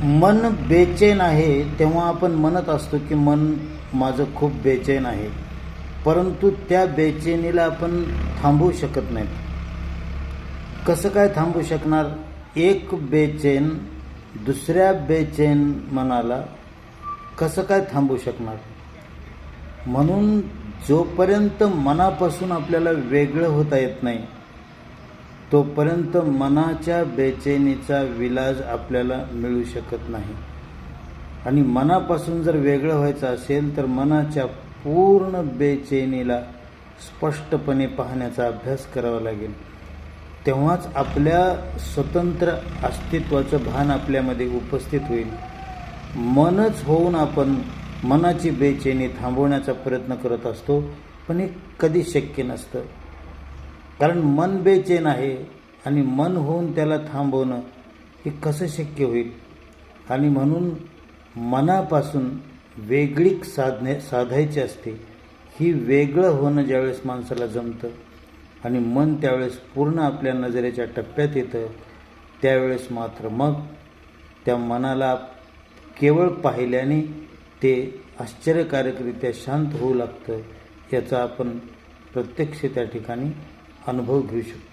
मन बेचैन आहे तेव्हा आपण म्हणत असतो की मन माझं खूप बेचैन आहे, परंतु त्या बेचैनीला आपण थांबवू शकत नाहीत. कसं काय थांबवू शकणार? एक बेचैन दुसऱ्या बेचैन मनाला कसं काय थांबवू शकणार? म्हणून जोपर्यंत मनापासून आपल्याला वेगळं होता येत नाही तोपर्यंत मनाच्या बेचैनीचा विलाज आपल्याला मिळू शकत नाही. आणि मनापासून जर वेगळं व्हायचं असेल तर मनाच्या पूर्ण बेचैनीला स्पष्टपणे पाहण्याचा अभ्यास करावा लागेल. तेव्हाच आपल्या स्वतंत्र अस्तित्वाचं भान आपल्यामध्ये उपस्थित होईल. मनच होऊन आपण मनाची बेचैनी थांबवण्याचा प्रयत्न करत असतो, पण हे कधी शक्य नसतं. कारण मन बेचैन आहे आणि मन होऊन त्याला थांबवणं हे कसं शक्य होईल? आणि म्हणून मनापासून वेगळी साधायची असते. ही वेगळं होणं ज्यावेळेस माणसाला जमतं आणि मन त्यावेळेस पूर्ण आपल्या नजरेच्या टप्प्यात येतं, त्यावेळेस मात्र मग त्या मनाला केवळ पाहिल्याने ते आश्चर्यकारकरित्या शांत होऊ लागतं. याचा आपण प्रत्यक्ष त्या ठिकाणी अनुभव घेऊ शकतो.